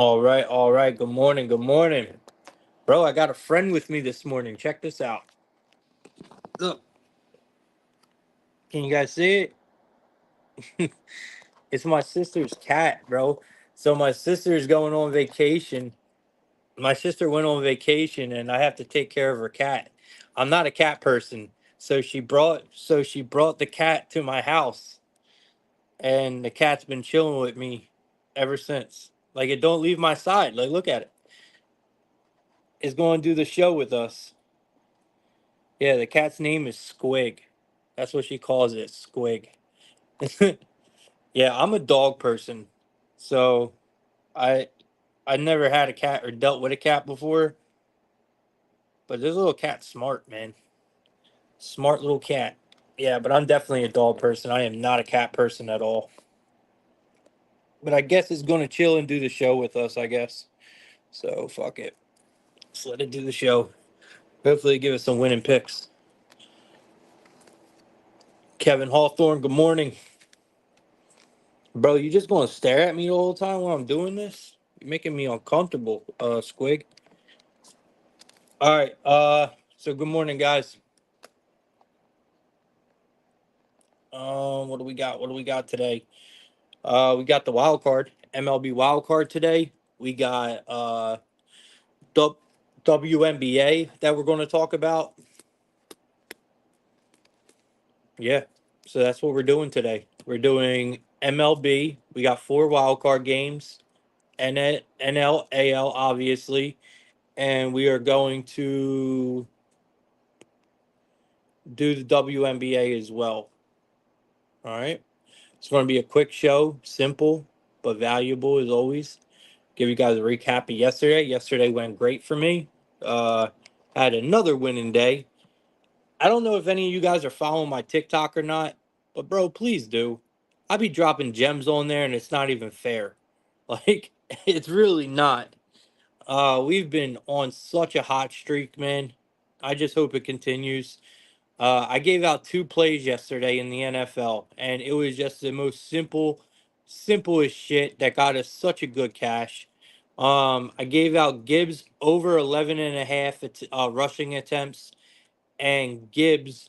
All right, all right. Good morning, good morning. Bro, I got a friend with me this morning. Check this out. Look, can you guys see it? It's my sister's cat, bro. So my sister's going on vacation. My sister went on vacation and I have to take care of her cat. I'm not a cat person. So she brought the cat to my house and the cat's been chilling with me ever since. Like it don't leave my side. Like look at it. It's going to do the show with us. Yeah, the cat's name is Squig. That's what she calls it, Squig. Yeah, I'm a dog person. So I I never had a cat or dealt with a cat before, but this little cat's smart, man. Smart little cat. Yeah, but I'm definitely a dog person. I am not a cat person at all. But I guess it's gonna chill and do the show with us, I guess. So fuck it. Let's let it do the show. Hopefully give us some winning picks. Kevin Hawthorne, good morning. Bro, you just gonna stare at me the whole time while I'm doing this? You're making me uncomfortable, Squig. All right, so good morning, guys. What do we got? What do we got today? We got the wild card, MLB wild card today. We got W- WNBA that we're going to talk about. Yeah, so that's what we're doing today. We're doing MLB. We got four wild card games, NL, AL, obviously, and we are going to do the WNBA as well. All right. It's going to be a quick show, simple but valuable as always. Give you guys a recap of yesterday. Yesterday went great for me. Uh, had another winning day. I don't know if any of you guys are following my TikTok or not, but bro, please do. I be dropping gems on there and it's not even fair. Like, it's really not. We've been on such a hot streak, man. I just hope it continues. I gave out two plays yesterday in the NFL, and it was just the most simplest shit that got us such a good cash. I gave out Gibbs over 11 and a half rushing attempts, and Gibbs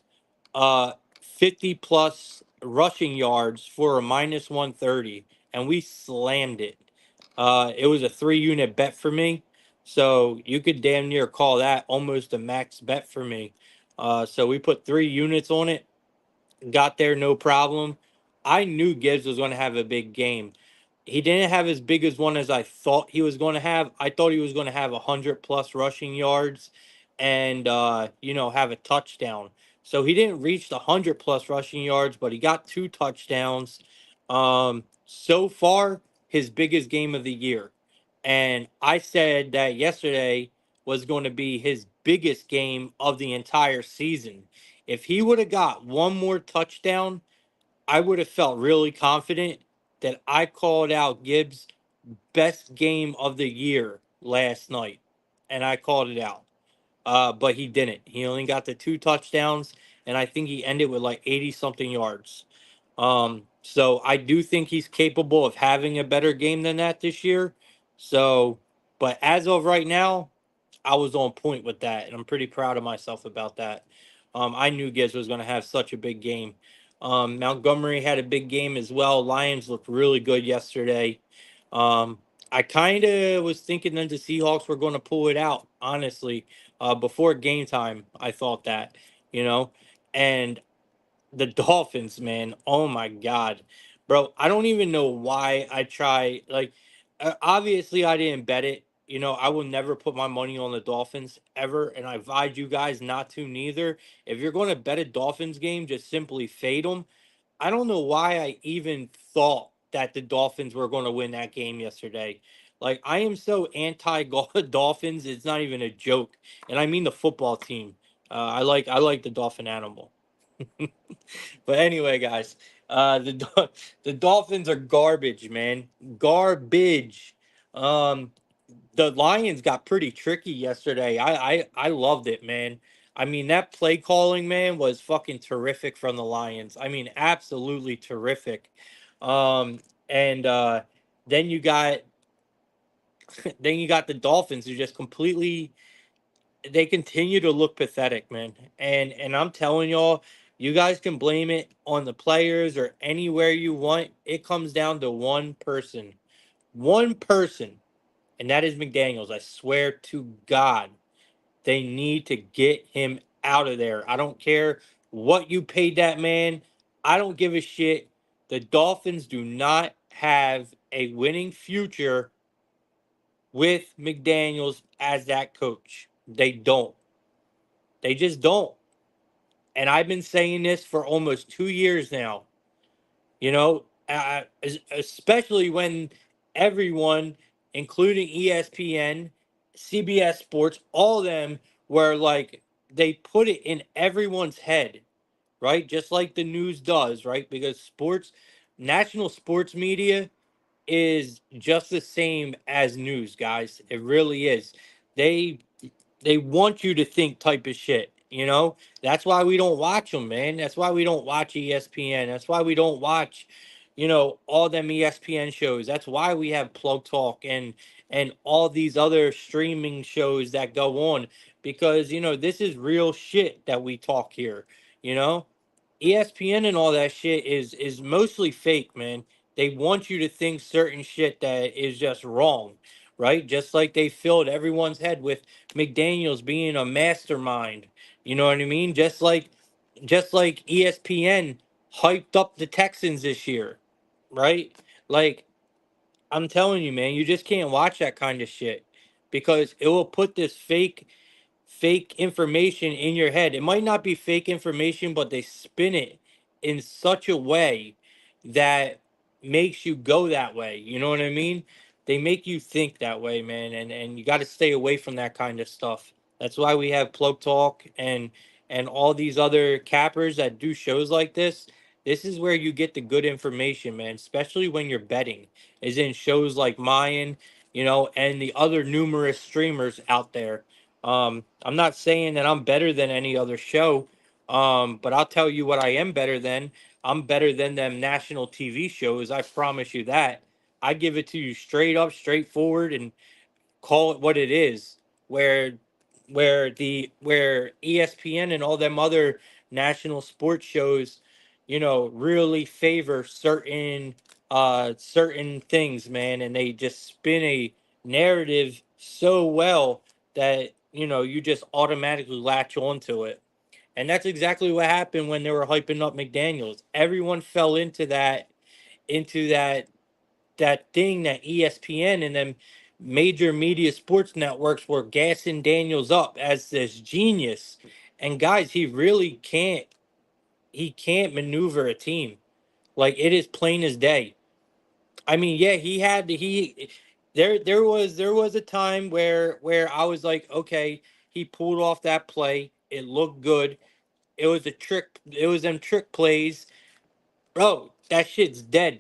50 plus rushing yards for a minus 130, and we slammed it. It was a 3 unit bet for me, so you could damn near call that almost a max bet for me. So we put 3 units on it, got there no problem. I knew Gibbs was going to have a big game. He didn't have as big as one as I thought he was going to have. I thought he was going to have 100 plus rushing yards and have a touchdown. So he didn't reach the 100 plus rushing yards, but he got two touchdowns. So far, his biggest game of the year. And I said that yesterday was going to be his biggest game of the entire season. If he would have got one more touchdown, I would have felt really confident that I called out Gibbs' best game of the year last night, and I called it out. But he didn't. He only got the two touchdowns, and I think he ended with like 80 something yards. So I do think he's capable of having a better game than that this year. So, but as of right now, I was on point with that, and I'm pretty proud of myself about that. I knew Gibbs was going to have such a big game. Montgomery had a big game as well. Lions looked really good yesterday. Um, I kind of was thinking that the Seahawks were going to pull it out, honestly. Before game time, I thought that, you know, and the Dolphins, man. Oh my God, bro. I don't even know why I try. Like, obviously, I didn't bet it. I will never put my money on the Dolphins ever, and I advise you guys not to neither. If you're going to bet a Dolphins game, just simply fade them. I don't know why I even thought that the Dolphins were going to win that game yesterday. Like, I am so anti Dolphins, it's not even a joke, and I mean the football team. I like the Dolphin animal. But anyway, guys, the Dolphins are garbage, man. Garbage. Um, the Lions got pretty tricky yesterday. I loved it, man. I mean, that play calling, man, was fucking terrific from the Lions. I mean, absolutely terrific. And then you got Then you got the Dolphins who just completely they continue to look pathetic, man. And I'm telling y'all, you guys can blame it on the players or anywhere you want. It comes down to one person, and that is McDaniels. I swear to God, they need to get him out of there. I don't care what you paid that man. I don't give a shit. The Dolphins do not have a winning future with McDaniels as that coach. They don't. They just don't. And I've been saying this for almost 2 years now. Especially when everyone, including ESPN, CBS Sports, all of them were like, they put it in everyone's head, right? Just like the news does, right? Because national sports media is just the same as news, guys. It really is. They they want you to think type of shit. That's why we don't watch them, man. That's why we don't watch ESPN. That's why we don't watch, all them ESPN shows. That's why we have Plug Talk and all these other streaming shows that go on, because this is real shit that we talk here. You know, ESPN and all that shit is mostly fake, man. They want you to think certain shit that is just wrong, right? Just like they filled everyone's head with McDaniels being a mastermind. You know what I mean? Just like ESPN hyped up the Texans this year, right? Like, I'm telling you, man, you just can't watch that kind of shit because it will put this fake information in your head. It might not be fake information, but they spin it in such a way that makes you go that way. You know what I mean? They make you think that way, man, and you got to stay away from that kind of stuff. That's why we have Plug Talk and all these other cappers that do shows like this. This is where you get the good information, man, especially when you're betting. Is in shows like mine, and the other numerous streamers out there. I'm not saying that I'm better than any other show, but I'll tell you what I am better than. I'm better than them national TV shows. I promise you that. I give it to you straight up, straightforward, and call it what it is. Where where ESPN and all them other national sports shows, really favor certain things, man, and they just spin a narrative so well that you just automatically latch onto it. And that's exactly what happened when they were hyping up McDaniels. Everyone fell into that thing that ESPN and them major media sports networks were gassing Daniels up as this genius. And guys, he can't maneuver a team. Like, it is plain as day. I mean, yeah, he there was a time where I was like, okay, he pulled off that play. It looked good. It was a trick. It was them trick plays. Bro, that shit's dead.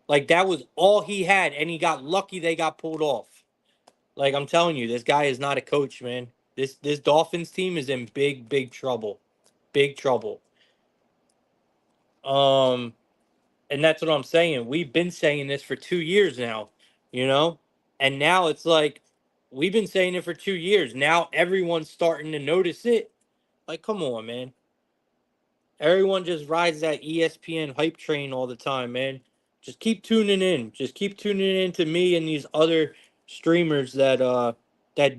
Like, that was all he had, and he got lucky they got pulled off. Like, I'm telling you, this guy is not a coach, man. This Dolphins team is in big trouble. Big trouble. Um and that's what I'm saying. We've been saying this for 2 years now, you know? And now it's like we've been saying it for 2 years. Now everyone's starting to notice it. Like, come on, man. Everyone just rides that ESPN hype train all the time, man. Just keep tuning in. Just keep tuning in to me and these other streamers that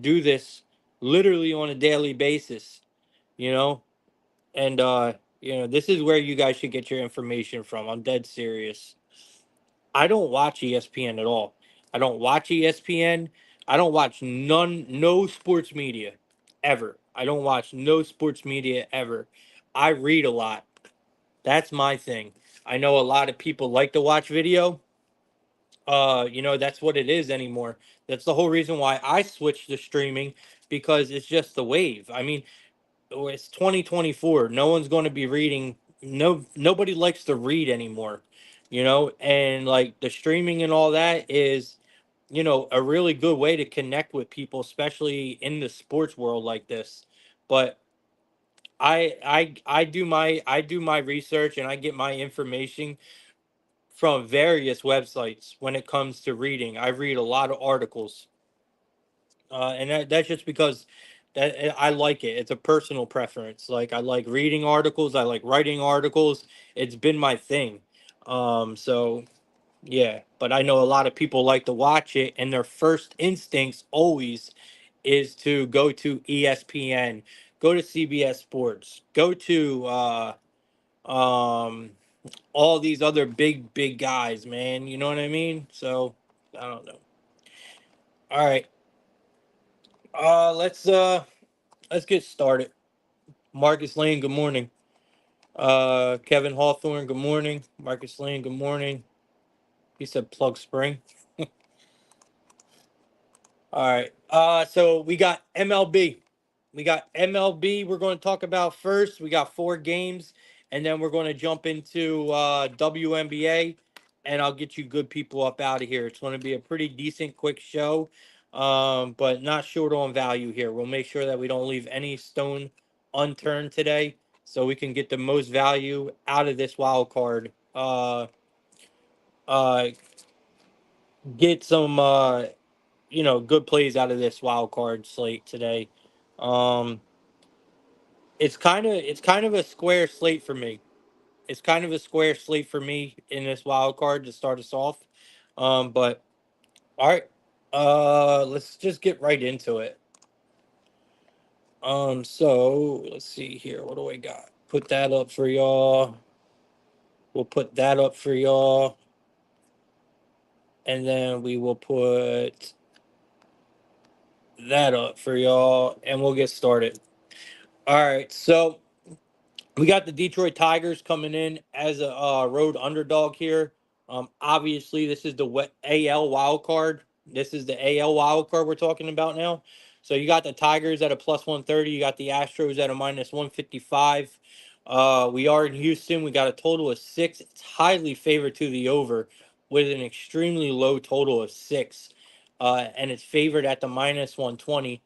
do this literally on a daily basis, you know? And this is where you guys should get your information from. I'm dead serious. I don't watch ESPN at all. I don't watch ESPN. I don't watch no sports media ever. I don't watch no sports media ever. I read a lot. That's my thing. I know a lot of people like to watch video. That's what it is anymore. That's the whole reason why I switched to streaming, because it's just the wave. I mean, it's 2024. No one's going to be reading. Nobody likes to read anymore, and like the streaming and all that is, a really good way to connect with people, especially in the sports world like this. But I do my research and I get my information from various websites when it comes to reading. I read a lot of articles, and that's just because I like it. It's a personal preference. Like I like reading articles. I like writing articles. It's been my thing. So yeah, but I know a lot of people like to watch it, and their first instincts always is to go to ESPN, go to CBS Sports, go to um, all these other big guys, man. You know what I mean? So I don't know. All right, let's get started. Marcus Lane, good morning. Kevin Hawthorne, good morning. Marcus Lane, good morning. He said plug spring. All right. So we got MLB. We got MLB. We're going to talk about first. We got 4 games, and then we're going to jump into WNBA, and I'll get you good people up out of here. It's going to be a pretty decent, quick show, but not short on value here. We'll make sure that we don't leave any stone unturned today, so we can get the most value out of this wild card. Uh, get some good plays out of this wild card slate today. Um, it's kind of a square slate for me. It's kind of a square slate for me in this wild card to start us off. But all right, let's just get right into it. So let's see here. What do I got? Put that up for y'all. We'll put that up for y'all, and then we will put that up for y'all, and we'll get started. All right, so we got the Detroit Tigers coming in as a road underdog here. Obviously, this is the AL wild card. This is the AL wild card we're talking about now. So you got the Tigers at a plus 130. You got the Astros at a minus 155. We are in Houston. We got a total of 6. It's highly favored to the over with an extremely low total of 6. And it's favored at the minus 120.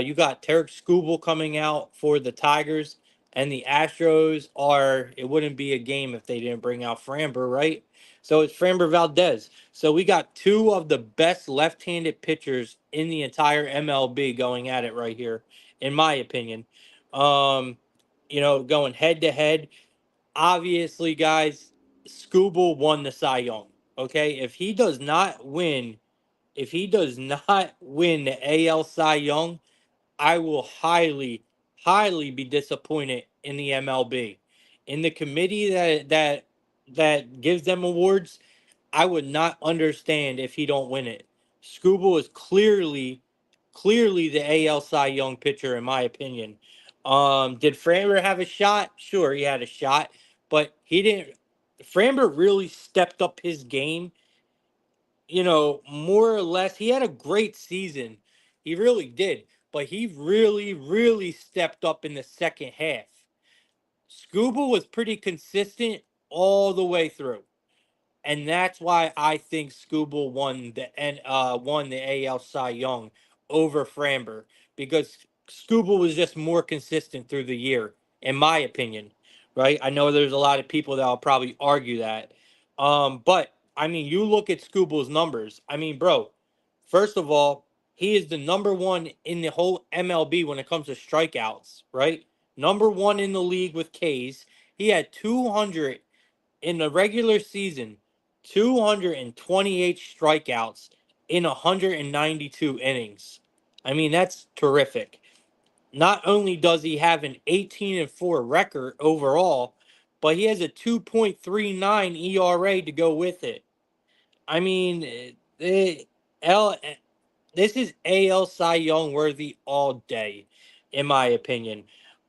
You got Tarek Skubal coming out for the Tigers. And the Astros are, it wouldn't be a game if they didn't bring out Framber, right? So it's Framber Valdez. So we got 2 of the best left handed pitchers in the entire MLB going at it right here, in my opinion. Um, going head to head. Obviously, guys, Scooble won the Cy Young. Okay. If he does not win the AL Cy Young, I will highly be disappointed in the MLB. In the committee that gives them awards, I would not understand if he don't win it. Scuba is clearly the AL Cy Young pitcher, in my opinion. Did Framber have a shot? Sure, he had a shot, but he didn't. Framber really stepped up his game, more or less. He had a great season. He really did. But he really stepped up in the second half. Scuba was pretty consistent all the way through. And that's why I think Scuba won the AL Cy Young over Framber, because Scuba was just more consistent through the year, in my opinion. Right? I know there's a lot of people that'll probably argue that. But I mean, you look at Scuba's numbers. I mean, bro, first of all, he is the number one in the whole MLB when it comes to strikeouts, right? Number one in the league with Ks. He had 200 in the regular season, 228 strikeouts in 192 innings. I mean, that's terrific. Not only does he have an 18-4 record overall, but he has a 2.39 ERA to go with it. I mean, L, this is AL Cy Young worthy all day, in my opinion.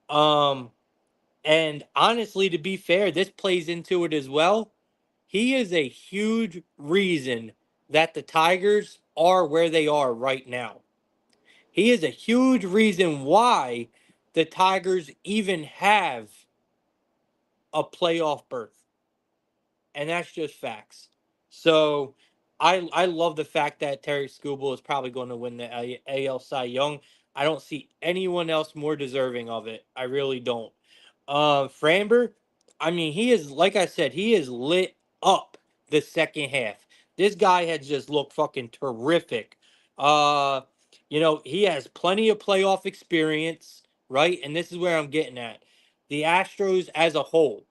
Um, and honestly, to be fair, this plays into it as well. He is a huge reason that the Tigers are where they are right now. He is a huge reason why the Tigers even have a playoff berth. And that's just facts. So I love the fact that Terry Skubal is probably going to win the AL Cy Young. I don't see anyone else more deserving of it. I really don't. Framber, I mean, he is, like I said, he is lit up the second half. This guy has just looked fucking terrific. Uh, he has plenty of playoff experience, right? And this is where I'm getting at. The Astros as a whole.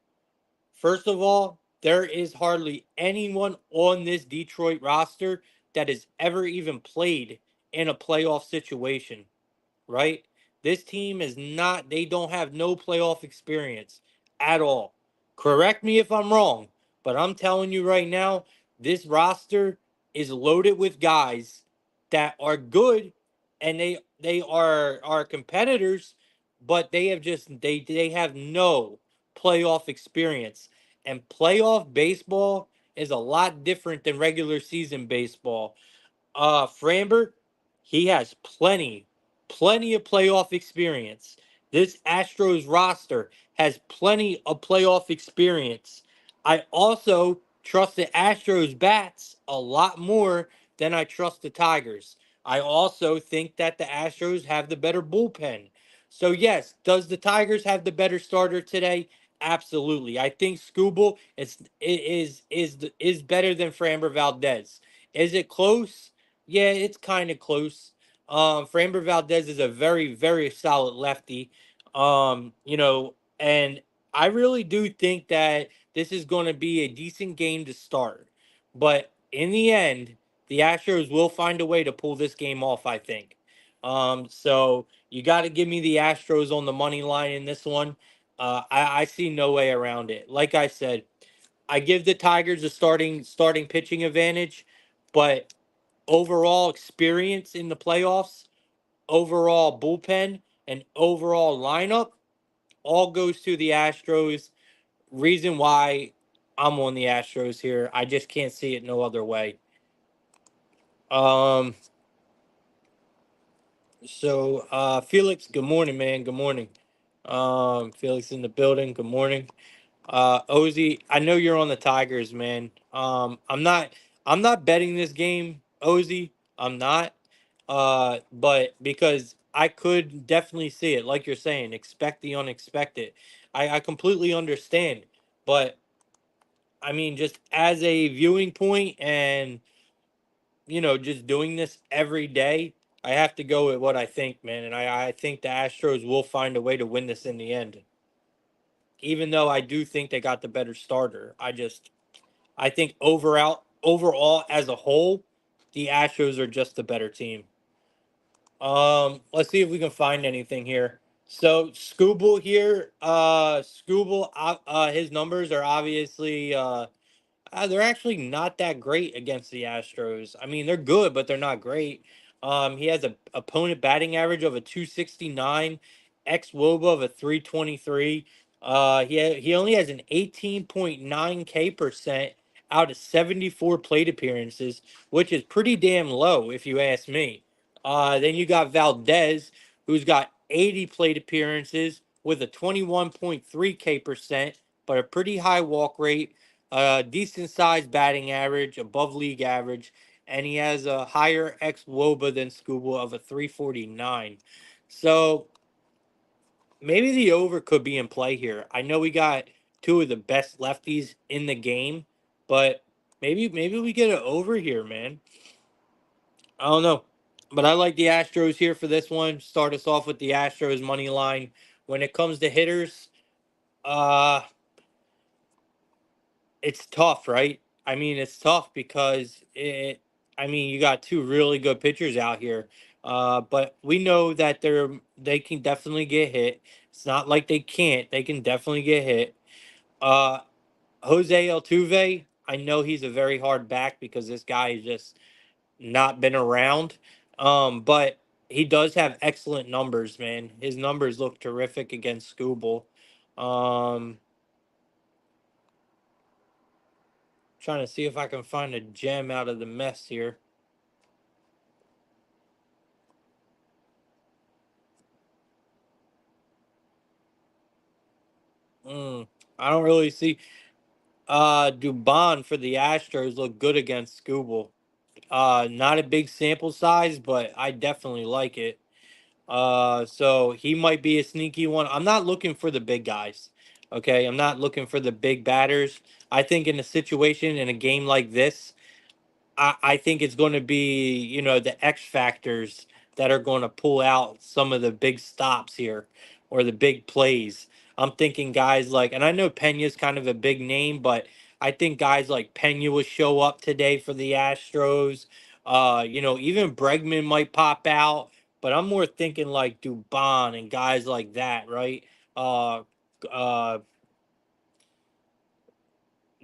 First of all, there is hardly anyone on this Detroit roster that has ever even played in a playoff situation, right? This team is not, they don't have no playoff experience at all. Correct me if I'm wrong, but I'm telling you right now, this roster is loaded with guys that are good and they are competitors, but they have just they have no playoff experience. And playoff baseball is a lot different than regular season baseball. Framber, he has plenty of playoff experience. This Astros roster has plenty of playoff experience. I also trust the Astros bats a lot more than I trust the Tigers. I also think that the Astros have the better bullpen. So yes, does the Tigers have the better starter today? Absolutely. I think Scooble is better than Framber Valdez. Is it close? Yeah, it's kind of close. Framber Valdez is a very, very solid lefty. And I really do think that this is going to be a decent game to start. But in the end, the Astros will find a way to pull this game off, I think. So you got to give me the Astros on the money line in this one. I see no way around it. Like I said, I give the Tigers a starting pitching advantage, but overall experience in the playoffs, overall bullpen, and overall lineup all goes to the Astros. Reason why I'm on the Astros here, I just can't see it no other way. Um, Felix, good morning, man. Good morning. Felix in the building. Good morning. Ozzy, I know you're on the Tigers, man. I'm not betting this game, Ozzy. I'm not. But because I could definitely see it, like you're saying, expect the unexpected. I completely understand. But I mean, just as a viewing point and just doing this every day, I have to go with what I think, man. And I think the Astros will find a way to win this in the end. Even though I do think they got the better starter. I think overall as a whole, the Astros are just the better team. Let's see if we can find anything here. So Scooble here, his numbers are obviously they're actually not that great against the Astros. I mean, they're good, but they're not great. He has a opponent batting average of a 269, ex WOBA of a 323. He only has an 18.9 K percent out of 74 plate appearances, which is pretty damn low if you ask me. Then you got Valdez, who's got 80 plate appearances with a 21.3 K percent, but a pretty high walk rate, decent sized batting average, above league average, and he has a higher ex WOBA than Scuba of a 349. So maybe the over could be in play here. I know we got two of the best lefties in the game, but maybe we get an over here, man. I don't know. But I like the Astros here for this one. Start us off with the Astros money line. When it comes to hitters, uh it's tough, right? I mean, it's tough because I mean, you got two really good pitchers out here, but we know that they can definitely get hit. It's not like they can't; they can definitely get hit. Uh, Jose Altuve, I know he's a very hard back because this guy has just not been around, but he does have excellent numbers, man. His numbers look terrific against Scooble. Um, Trying to see if I can find a gem out of the mess here. Mm, I don't really see. Dubon for the Astros look good against Scooble. Not a big sample size, but I definitely like it. So he might be a sneaky one. I'm not looking for the big guys. Okay, I'm not looking for the big batters. I think in a situation in a game like this, I think it's going to be, the X factors that are going to pull out some of the big stops here or the big plays. I'm thinking guys like, and I know Pena's kind of a big name, but I think guys like Pena will show up today for the Astros. Even Bregman might pop out, but I'm more thinking like Dubon and guys like that, right? Uh, uh,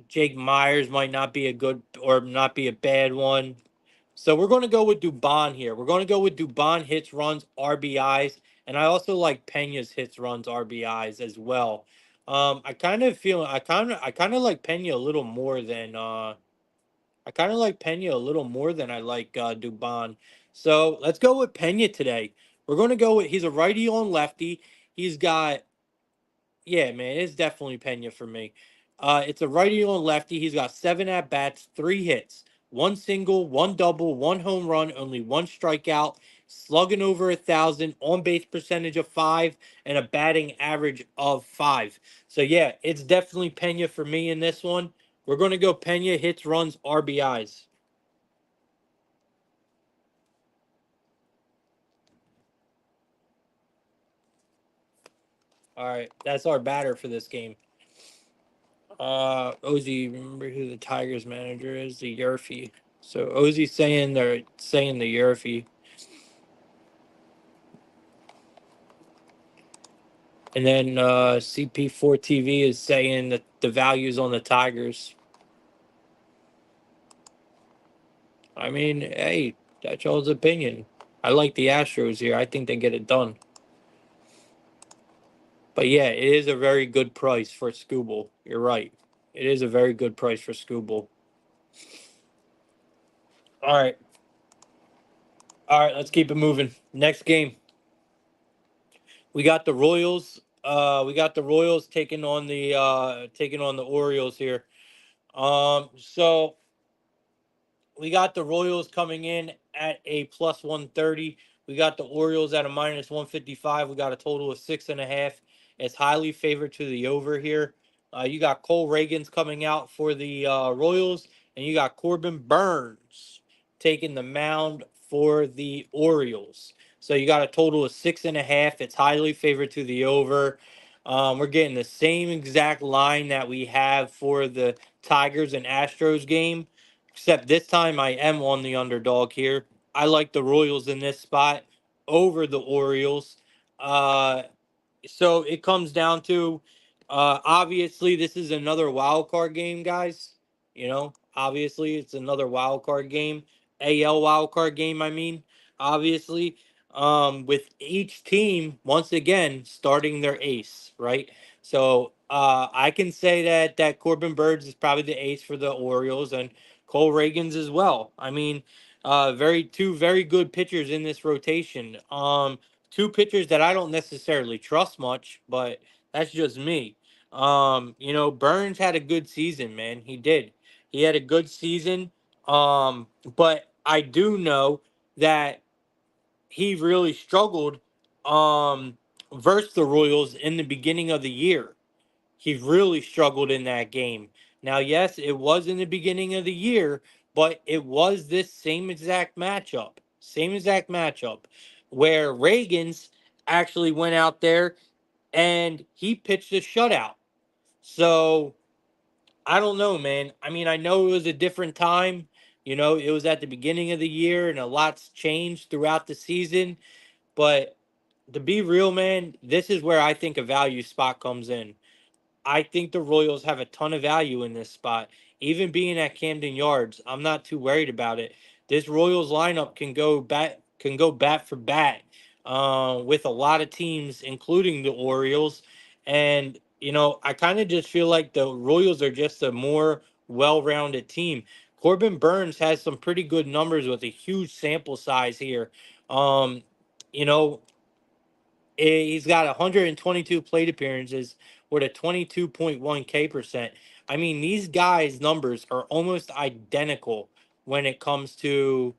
Jake Myers might not be a good or not be a bad one. So we're going to go with Dubon here. We're going to go with Dubon hits, runs, RBIs, and I also like Pena's hits, runs, RBIs as well. I kind of like Pena a little more than I like Dubon. So let's go with Pena today. We're going to go with he's a righty on lefty. He's got Yeah, man, it's definitely Pena for me. It's a righty on lefty. He's got 7 at bats, 3 hits, one single, one double, one home run, only one strikeout, slugging over 1,000, on base percentage of 5, and a batting average of 5. So yeah, it's definitely Pena for me in this one. We're gonna go Pena hits, runs, RBIs. All right, that's our batter for this game. Ozzy, remember who the Tigers manager is? The Yerfie. So Ozzy's saying they're saying the Yerfie. And then CP4 TV is saying that the value's on the Tigers. I mean, hey, that's y'all's opinion. I like the Astros here. I think they get it done. But yeah, it is a very good price for Scooble. You're right. It is a very good price for Scooble. All right. All right, let's keep it moving. Next game. We got the Royals. We got the Royals taking on the Orioles here. So we got the Royals coming in at a plus 130. We got the Orioles at a minus 155. We got a total of 6.5. It's highly favored to the over here. You got Cole Reagans coming out for the Royals, and you got Corbin Burns taking the mound for the Orioles. So you got a total of 6.5. It's highly favored to the over. We're getting the same exact line that we have for the Tigers and Astros game. Except this time I am on the underdog here. I like the Royals in this spot over the Orioles. Uh, so it comes down to obviously this is another wild card game, guys. Obviously it's another wild card game, AL wild card game. I mean, obviously, with each team once again starting their ace, right? So I can say that Corbin Burns is probably the ace for the Orioles and Cole Reagans as well. I mean, two very good pitchers in this rotation. Two pitchers that I don't necessarily trust much, but that's just me. Burns had a good season, man. He did. He had a good season. But I do know that he really struggled versus the Royals in the beginning of the year. He really struggled in that game. Now, yes, it was in the beginning of the year, but it was this same exact matchup, where Reagan's actually went out there and he pitched a shutout. So I don't know, man. I mean, I know it was a different time. It was at the beginning of the year and a lot's changed throughout the season. But to be real, man, this is where I think a value spot comes in. I think the Royals have a ton of value in this spot. Even being at Camden Yards, I'm not too worried about it. This Royals lineup can go bat for bat with a lot of teams, including the Orioles. And I kind of just feel like the Royals are just a more well-rounded team. Corbin Burns has some pretty good numbers with a huge sample size here. Um, you know, He's got 122 plate appearances with a 22.1 K percent. I mean, these guys' numbers are almost identical when it comes to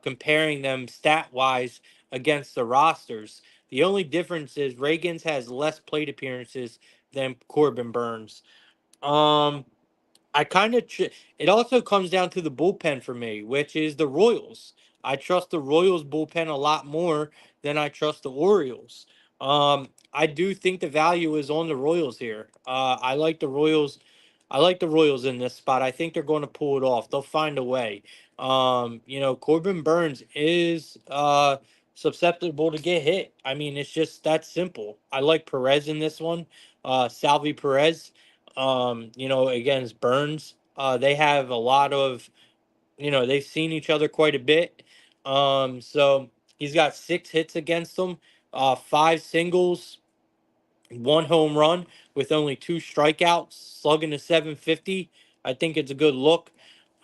comparing them stat wise against the rosters. The only difference is Reagan's has less plate appearances than Corbin Burns. Um, I kind of it also comes down to the bullpen for me, which is the Royals. I trust the Royals bullpen a lot more than I trust the Orioles. I do think the value is on the Royals here. I like the Royals. I like the Royals in this spot. I think they're going to pull it off. They'll find a way. Corbin Burns is susceptible to get hit. I mean, it's just that simple. I like Perez in this one. Salvi Perez against Burns. They have a lot of, they've seen each other quite a bit. So he's got 6 hits against them, 5 singles, 1 home run with only 2 strikeouts, slugging to 750. I think it's a good look.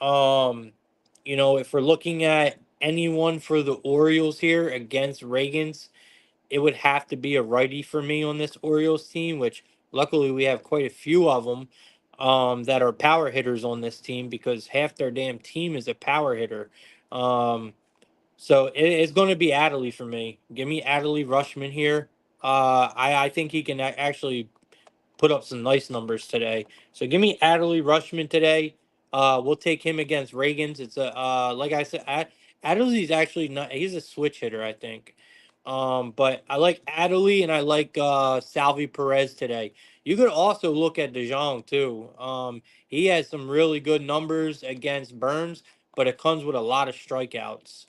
If we're looking at anyone for the Orioles here against Reagan's, it would have to be a righty for me on this Orioles team, which luckily we have quite a few of them that are power hitters on this team because half their damn team is a power hitter. So it's going to be Adley for me. Give me Adley Rushman here. I think he can actually put up some nice numbers today. So give me Adley Rushman today. We'll take him against Reagan's. It's a like I said, Adley's actually not. He's a switch hitter, I think. But I like Adley and I like Salvi Perez today. You could also look at DeJong too. He has some really good numbers against Burns, but it comes with a lot of strikeouts.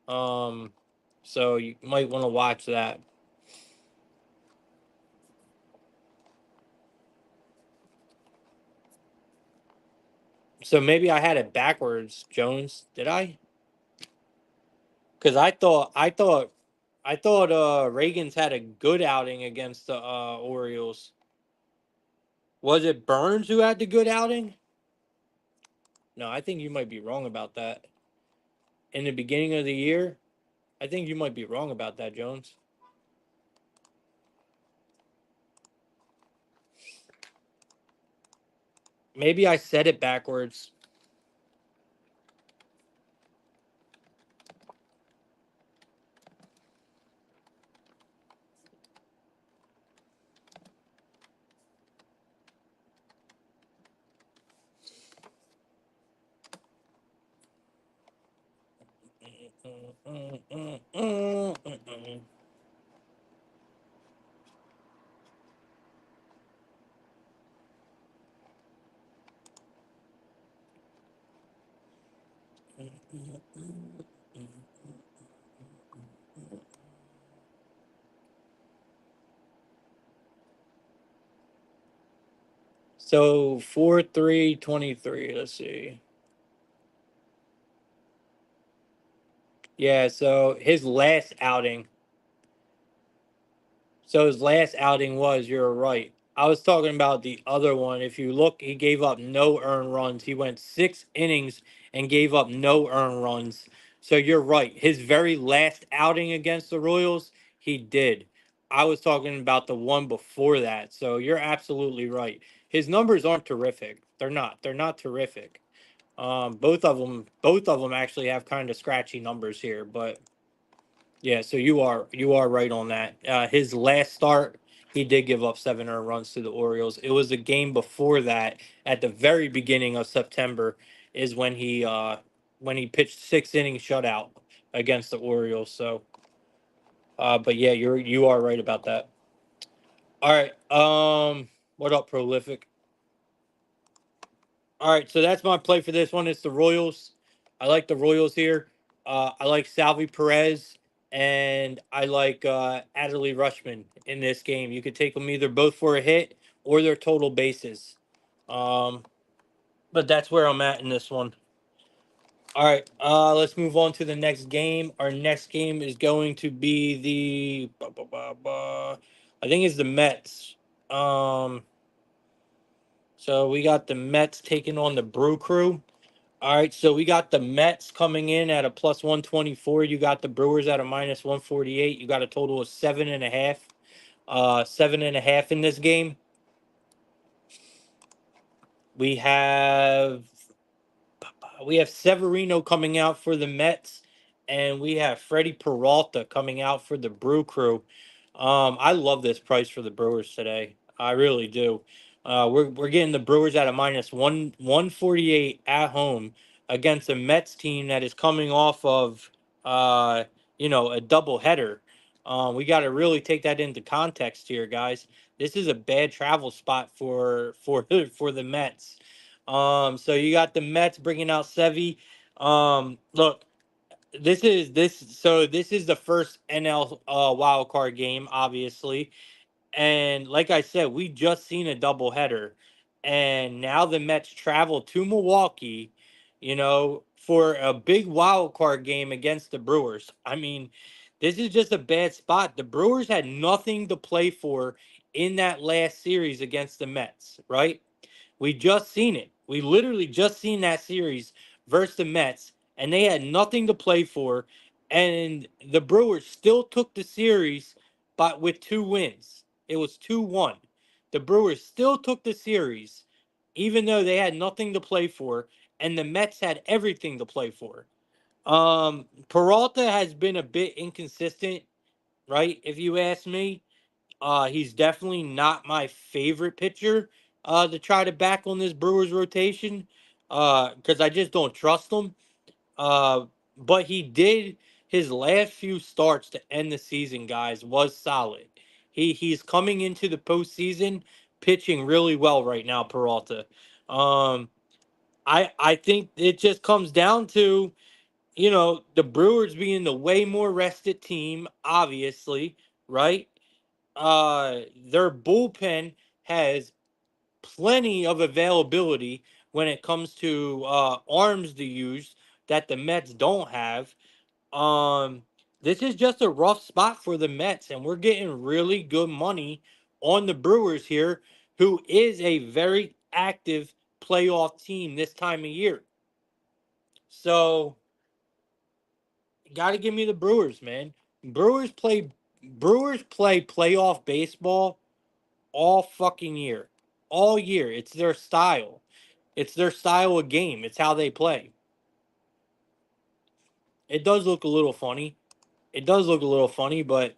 Um, so you might want to watch that. So maybe I had it backwards, Jones. Did I? Because I thought Reagan's had a good outing against the Orioles. Was it Burns who had the good outing? No, I think you might be wrong about that. In the beginning of the year, I think you might be wrong about that, Jones. Maybe I said it backwards. So 4-3-23. Let's see. Yeah. So his last outing was, you're right. I was talking about the other one. If you look, he gave up no earned runs. He went 6 innings and gave up no earned runs. So you're right. His very last outing against the Royals, he did. I was talking about the one before that. So you're absolutely right. His numbers aren't terrific. They're not. They're not terrific. Both of them actually have kind of scratchy numbers here, but yeah, so you are right on that. His last start, he did give up 7 earned runs to the Orioles. It was the game before that, at the very beginning of September, is when he pitched 6 innings shutout against the Orioles. So, but yeah, you are right about that. All right. What up, Prolific? All right, so that's my play for this one. It's the Royals. I like the Royals here. I like Salvi Perez and I like Adley Rushman in this game. You could take them either both for a hit or their total bases. Um, but that's where I'm at in this one. All right, let's move on to the next game. Our next game is going to be I think it's the Mets. Um, so we got the Mets taking on the Brew Crew. All right, so we got the Mets coming in at a plus 124. You got the Brewers at a minus 148. You got a total of 7.5. 7.5 in this game. We have we have Severino coming out for the Mets, and we have Freddie Peralta coming out for the Brew Crew. I love this price for the Brewers today. I really do. We're getting the Brewers at a minus 148 at home against a Mets team that is coming off of uh a double header. We got to really take that into context here, guys. This is a bad travel spot for the Mets. So you got the Mets bringing out Sevy. Look, this is the first NL wild card game, obviously, and like I said, we just seen a doubleheader, and now the Mets travel to Milwaukee, for a big wild card game against the Brewers. I mean, this is just a bad spot. The Brewers had nothing to play for in that last series against the Mets, right? We just seen it. We literally just seen that series versus the Mets, and they had nothing to play for, and the Brewers still took the series, but with two wins. It was 2-1. The Brewers still took the series, even though they had nothing to play for, and the Mets had everything to play for. Peralta has been a bit inconsistent, right? If you ask me, he's definitely not my favorite pitcher to try to back on this Brewers rotation because I just don't trust him. But he did his last few starts to end the season, guys, was solid. He's coming into the postseason pitching really well right now, Peralta. Um, I think it just comes down to the Brewers being the way more rested team, obviously, right? Their bullpen has plenty of availability when it comes to arms to use that the Mets don't have. Um, this is just a rough spot for the Mets, and we're getting really good money on the Brewers here, who is a very active playoff team this time of year. So, got to give me the Brewers, man. Brewers play playoff baseball all fucking year. All year. It's their style. It's their style of game. It's how they play. It does look a little funny. It does look a little funny, but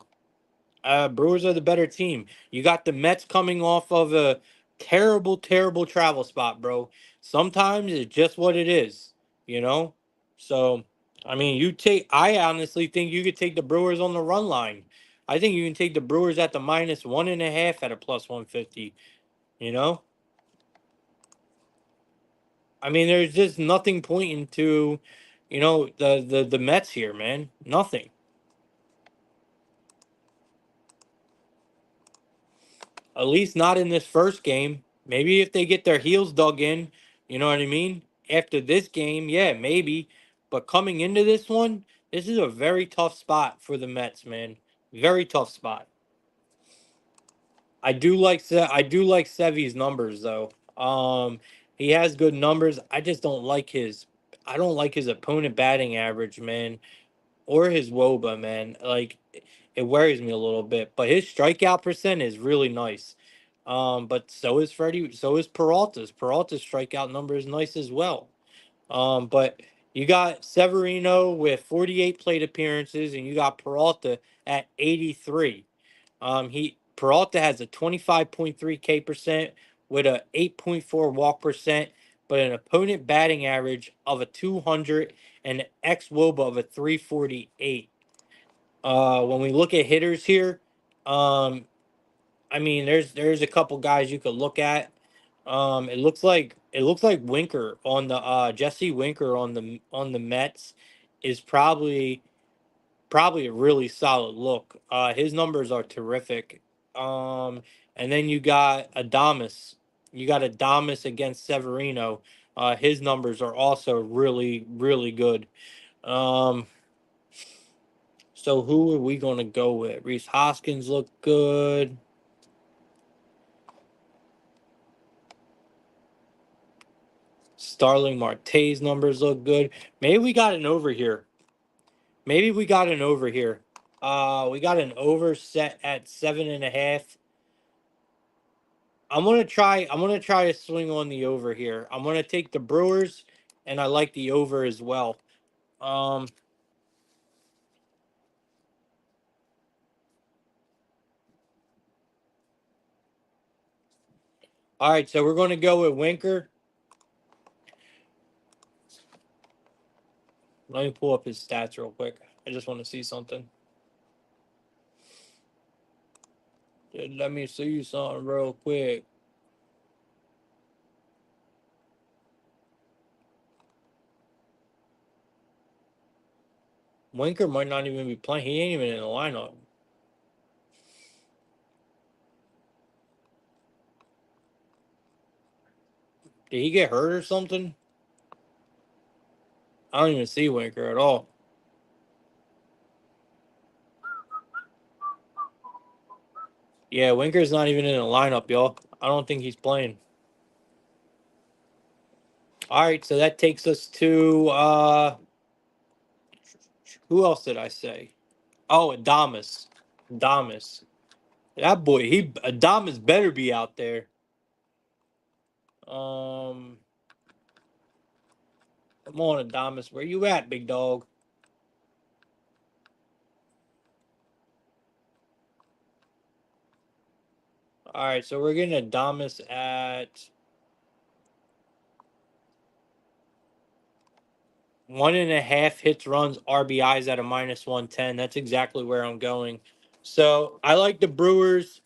Brewers are the better team. You got the Mets coming off of a terrible, terrible travel spot, bro. Sometimes it's just what it is, you know? So, I mean, I honestly think you could take the Brewers on the run line. I think you can take the Brewers at the minus 1.5 at a plus 150, you know? I mean, there's just nothing pointing to, the Mets here, man. Nothing. At least not in this first game. Maybe if they get their heels dug in, you know what I mean? After this game, yeah, maybe. But coming into this one, this is a very tough spot for the Mets, man. Very tough spot. I do like Sevy's numbers though. He has good numbers. I don't like his opponent batting average, man, or his WOBA, man. Like it worries me a little bit. But his strikeout percent is really nice. But so is Peralta's. Peralta's strikeout number is nice as well. But you got Severino with 48 plate appearances, and you got Peralta at 83. He Peralta has a 25.3 K percent with a 8.4 walk percent, but an opponent batting average of a 200 and an ex WOBA of a 348. When we look at hitters here, um, I mean, there's a couple guys you could look at. It looks like Winker on the Jesse Winker on the Mets is probably a really solid look. His numbers are terrific. And then you got Adamas. You got Adamas against Severino. His numbers are also really, really good. Um, so who are we gonna go with? Reese Hoskins looked good. Starling Marte's numbers look good. Maybe we got an over here. Maybe we got an over here. We got an over set at 7.5. I'm gonna try to swing on the over here. I'm gonna take the Brewers, and I like the over as well. Um, All right, so we're going to go with Winker. Let me pull up his stats real quick. I just want to see something. Let me see something real quick. Winker might not even be playing. He ain't even in the lineup. Did he get hurt or something? I don't even see Winker at all. Yeah, Winker's not even in the lineup, y'all. I don't think he's playing. All right, so that takes us to who else did I say? Oh, Adamas. Adamas. That boy, Adamas better be out there. Come on, Adamas. Where you at, big dog? All right, so we're getting Adamas at 1.5 hits, runs, RBIs at a -110. That's exactly where I'm going. So I like the Brewers.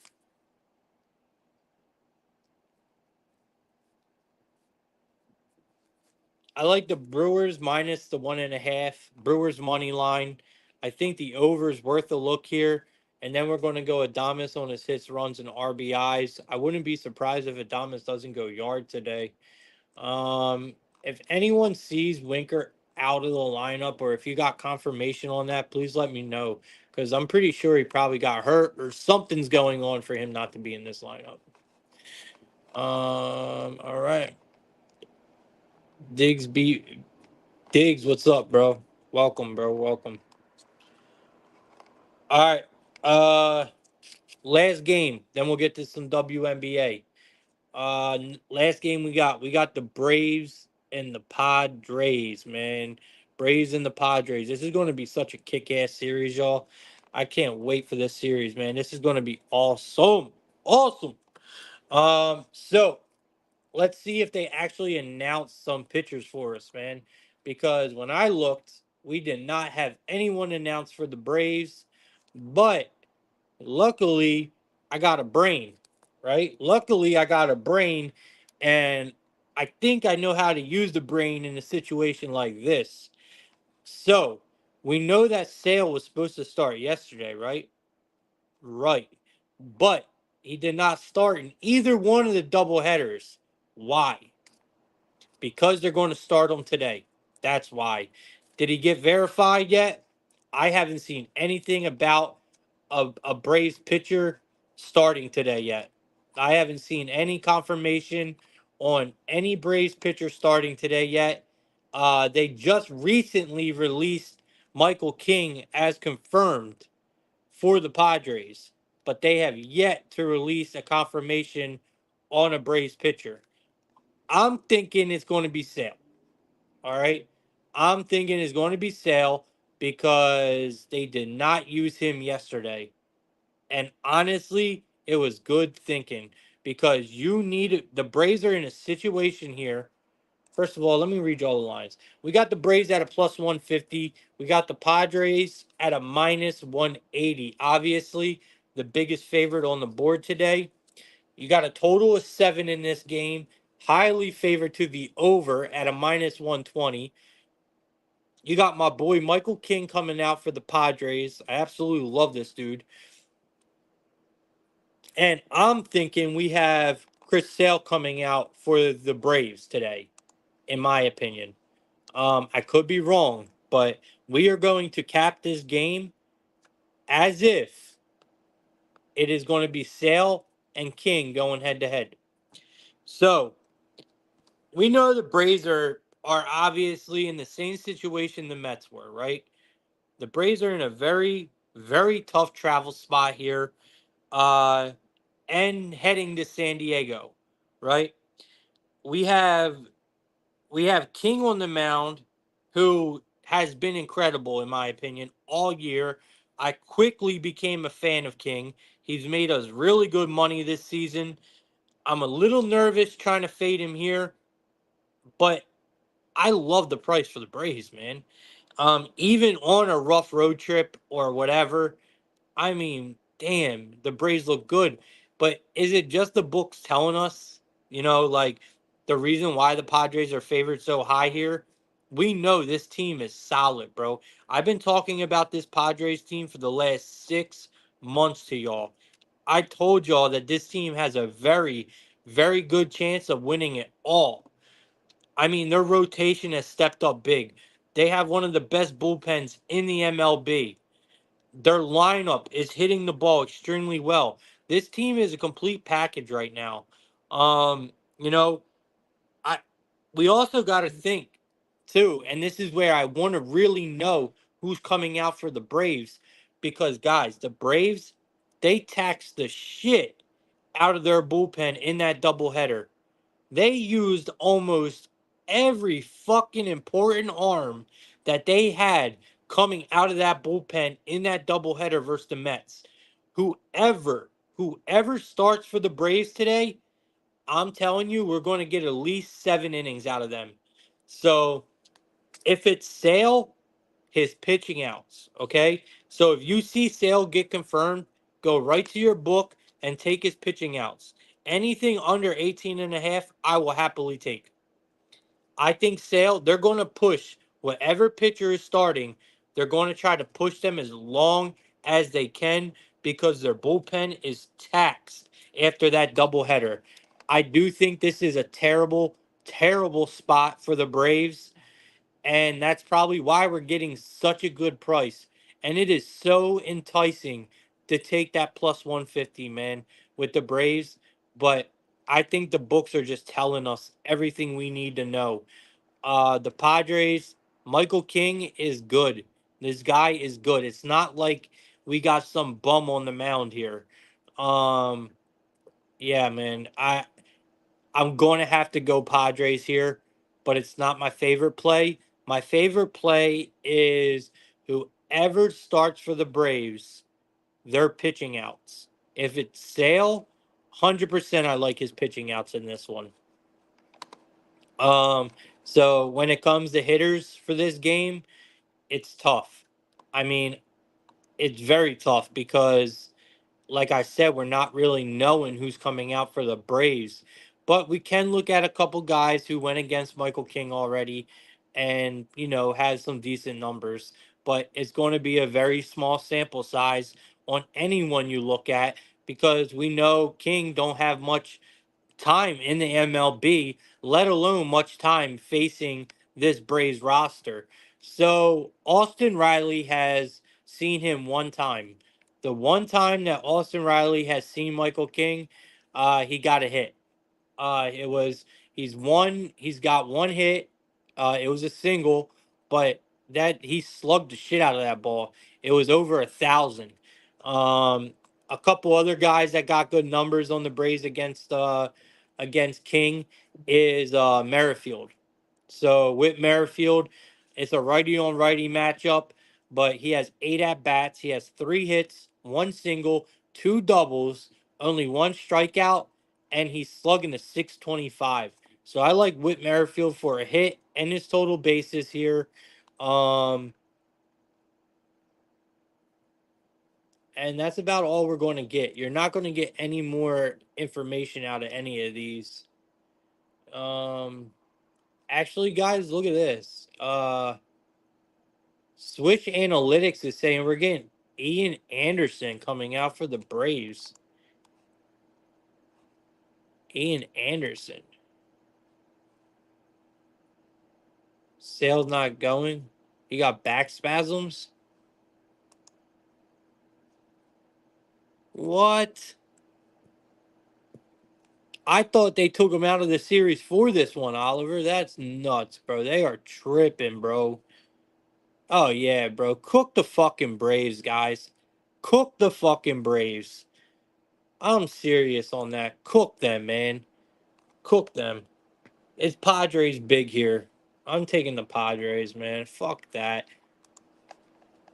I like the Brewers minus the 1.5. Brewers money line. I think the over is worth a look here. And then we're going to go Adamas on his hits, runs, and RBIs. I wouldn't be surprised if Adamas doesn't go yard today. Um, if anyone sees Winker out of the lineup, or if you got confirmation on that, please let me know because I'm pretty sure he probably got hurt or something's going on for him not to be in this lineup. All right, Diggs, what's up, bro? Welcome, bro. Welcome. All right. Last game, then we'll get to some WNBA. Last game we got the Braves and the Padres, man. Braves and the Padres. This is going to be such a kick-ass series, y'all. I can't wait for this series, man. This is going to be awesome. Awesome. So let's see if they actually announce some pitchers for us, man. Because when I looked, we did not have anyone announced for the Braves, but luckily I got a brain, right? Luckily I got a brain, and I think I know how to use the brain in a situation like this. So we know that Sale was supposed to start yesterday, right? Right. But he did not start in either one of the double headers. Why? Because they're going to start him today. That's why. Did he get verified yet? I haven't seen anything about a Braves pitcher starting today yet. I haven't seen any confirmation on any Braves pitcher starting today yet. They just recently released Michael King as confirmed for the Padres, but they have yet to release a confirmation on a Braves pitcher. I'm thinking it's going to be Sale. All right. I'm thinking it's going to be Sale because they did not use him yesterday. And honestly, it was good thinking because you need the Braves are in a situation here. First of all, let me read you all the lines. We got the Braves at a plus 150. We got the Padres at a minus 180. Obviously, the biggest favorite on the board today. You got a total of 7 in this game. Highly favored to the over at a minus 120. You got my boy Michael King coming out for the Padres. I absolutely love this dude. And I'm thinking we have Chris Sale coming out for the Braves today, in my opinion. I could be wrong, but we are going to cap this game as if it is going to be Sale and King going head to head. So we know the Braves are obviously in the same situation the Mets were, right? The Braves are in a very, very tough travel spot here. And heading to San Diego, right? We have we have King on the mound, who has been incredible in my opinion all year. I quickly became a fan of King. He's made us really good money this season. I'm a little nervous trying to fade him here, but I love the price for the Braves, man. Even on a rough road trip or whatever, I mean, damn, the Braves look good. But is it just the books telling us, like the reason why the Padres are favored so high here? We know this team is solid, bro. I've been talking about this Padres team for the last 6 months to y'all. I told y'all that this team has a very, very good chance of winning it all. I mean, their rotation has stepped up big. They have one of the best bullpens in the MLB. Their lineup is hitting the ball extremely well. This team is a complete package right now. Um, you know, I we also got to think too, and this is where I want to really know who's coming out for the Braves, because guys, the Braves, they taxed the shit out of their bullpen in that doubleheader. They used almost every fucking important arm that they had coming out of that bullpen in that doubleheader versus the Mets. Whoever starts for the Braves today, I'm telling you, we're going to get at least 7 innings out of them. So if it's Sale, his pitching outs, okay? So if you see Sale get confirmed, go right to your book and take his pitching outs. Anything under 18 and a half, I will happily take. I think Sale, they're going to push whatever pitcher is starting. They're going to try to push them as long as they can because their bullpen is taxed after that doubleheader. I do think this is a terrible, terrible spot for the Braves, and that's probably why we're getting such a good price. And it is so enticing to take that plus 150, man, with the Braves. But I think the books are just telling us everything we need to know. The Padres, Michael King is good. This guy is good. It's not like we got some bum on the mound here. Um, yeah, man. I'm going to have to go Padres here, but it's not my favorite play. My favorite play is whoever starts for the Braves, they're pitching outs. If it's Sale, 100% I like his pitching outs in this one. Um, so when it comes to hitters for this game, it's tough. I mean, it's very tough because, like I said, we're not really knowing who's coming out for the Braves. But we can look at a couple guys who went against Michael King already and, has some decent numbers. But it's going to be a very small sample size on anyone you look at because we know King don't have much time in the MLB, let alone much time facing this Braves roster. So Austin Riley has seen him one time. The one time that Austin Riley has seen Michael King, he got a hit. It was he's got one hit. It was a single, but that he slugged the shit out of that ball. It was over 1,000. Um, a couple other guys that got good numbers on the Braves against King is Merrifield. So with Merrifield, it's a righty on righty matchup, but he has 8 at bats. He has 3 hits, one single, 2 doubles, only one strikeout, and he's slugging a 625. So I like Whit Merrifield for a hit and his total bases here. Um, and that's about all we're going to get. You're not going to get any more information out of any of these. Um, actually, guys, look at this. Switch Analytics is saying we're getting Ian Anderson coming out for the Braves. Ian Anderson. Sale's not going. He got back spasms. What? I thought they took him out of the series for this one, Oliver. That's nuts, bro. They are tripping, bro. Oh, yeah, bro. Cook the fucking Braves, guys. Cook the fucking Braves. I'm serious on that. Cook them, man. Cook them. It's Padres big here. I'm taking the Padres, man. Fuck that.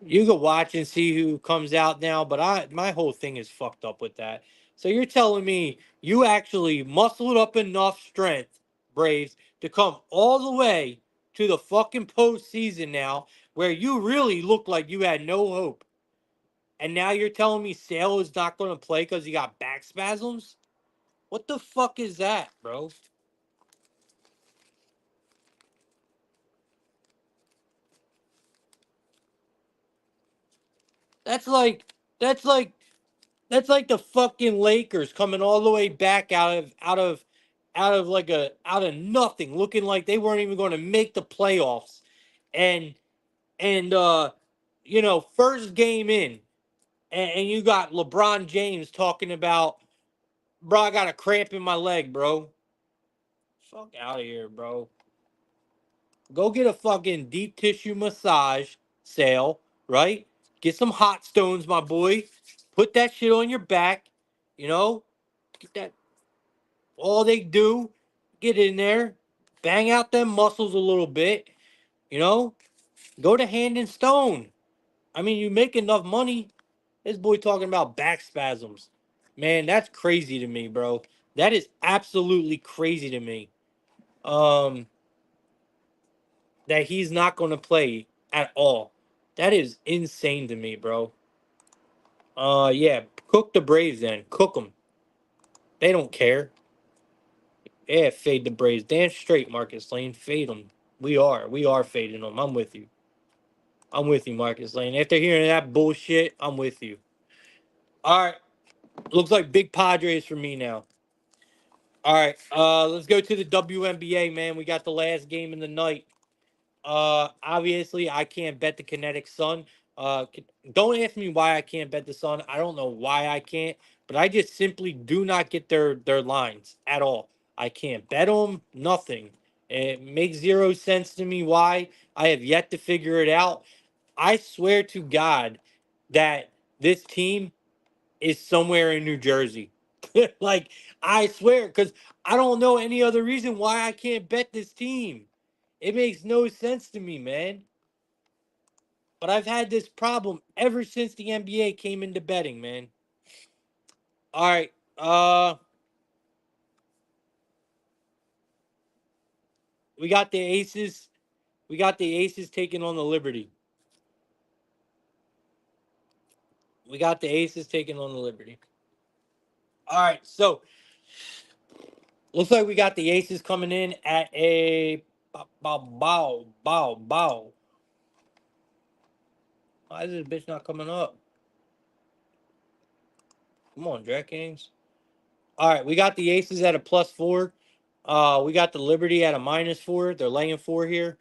You can watch and see who comes out now, but my whole thing is fucked up with that. So you're telling me you actually muscled up enough strength, Braves, to come all the way to the fucking postseason now, where you really look like you had no hope, and now you're telling me Sale is not going to play because he got back spasms? What the fuck is that, bro? That's like that's like That's like the fucking Lakers coming all the way back out of nothing, looking like they weren't even going to make the playoffs, and and first game in, and you got LeBron James talking about, bro, I got a cramp in my leg, bro. Fuck out of here, bro. Go get a fucking deep tissue massage, Sale, right? Get some hot stones, my boy. Put that shit on your back, you know. Get that all they do, get in there, bang out them muscles a little bit, you know, go to Hand and Stone. I mean, you make enough money. This boy talking about back spasms. Man, that's crazy to me, bro. That is absolutely crazy to me. Um, that he's not going to play at all. That is insane to me, bro. Yeah, cook the Braves then. Cook them. They don't care. Yeah, fade the Braves. Damn straight, Marcus Lane. Fade them. We are fading them. I'm with you. I'm with you, Marcus Lane. After hearing that bullshit, I'm with you. All right. Looks like big Padres for me now. All right. Let's go to the WNBA, man. We got the last game in the night. Obviously, I can't bet the Kinetic Sun. Don't ask me why I can't bet the Sun. I don't know why I can't, but I just simply do not get their lines at all. I can't bet them. Nothing. It makes zero sense to me why. I have yet to figure it out. I swear to God that this team is somewhere in New Jersey. Like, I swear, because I don't know any other reason why I can't bet this team. It makes no sense to me, man. But I've had this problem ever since the NBA came into betting, man. All right. We got the Aces. We got the Aces taking on the Liberty. We got the Aces taking on the Liberty. All right. So looks like we got the Aces coming in at a bow. Why is this bitch not coming up? Come on, DraftKings. All right, we got the Aces at a +4. We got the Liberty at a -4. They're laying 4 here.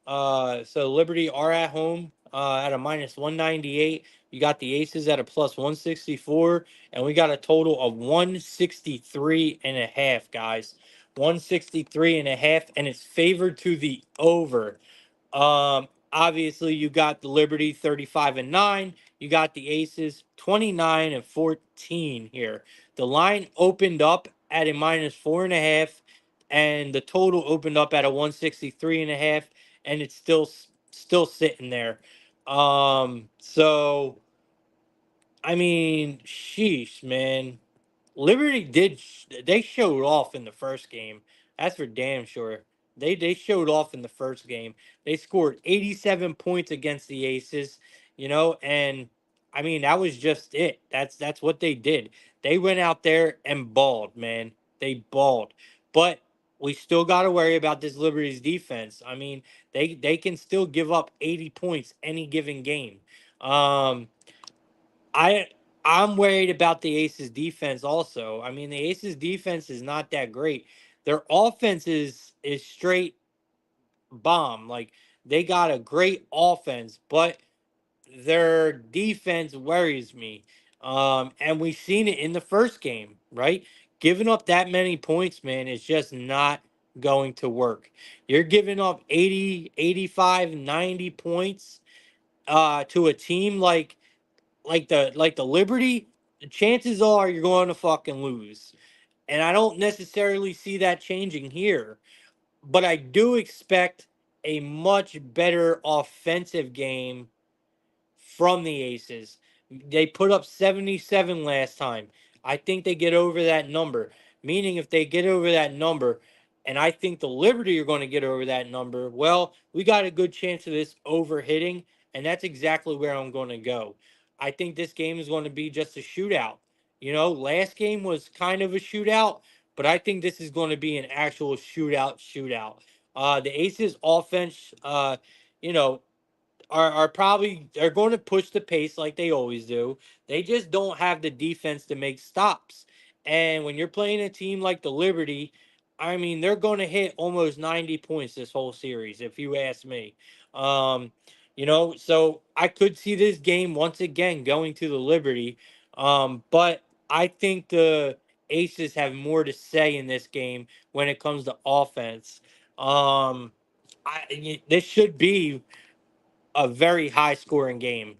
So Liberty are at home at a -198. You got the Aces at a +164, and we got a total of 163.5, guys. 163.5, and it's favored to the over. Obviously, you got the Liberty 35-9. You got the Aces 29-14 here. The line opened up at a -4.5, and the total opened up at a 163.5, and it's still sitting there. So I mean, sheesh, man. Liberty they showed off in the first game. That's for damn sure. They showed off in the first game. They scored 87 points against the Aces, and I mean that was just it. That's what they did. They went out there and balled, man. They balled. But we still got to worry about this Liberty's defense. I mean, they can still give up 80 points any given game. Um I I'm worried about the Aces defense also. I mean, the Aces defense is not that great. Their offense is straight bomb. Like, they got a great offense, but their defense worries me. And we've seen it in the first game, right? Giving up that many points, man, is just not going to work. You're giving up 80, 85, 90 points to a team like the Liberty, the chances are you're going to fucking lose. And I don't necessarily see that changing here, but I do expect a much better offensive game from the Aces. They put up 77 last time. I think they get over that number. Meaning, if they get over that number, and I think the Liberty are going to get over that number, well, we got a good chance of this overhitting, and that's exactly where I'm going to go. I think this game is going to be just a shootout. Last game was kind of a shootout, but I think this is going to be an actual shootout. The Aces offense, you know, are probably they're going to push the pace like they always do. They just don't have the defense to make stops. And when you're playing a team like the Liberty, I mean, they're going to hit almost 90 points this whole series, if you ask me. Um, so I could see this game once again going to the Liberty. But I think the Aces have more to say in this game when it comes to offense. This should be a very high scoring game,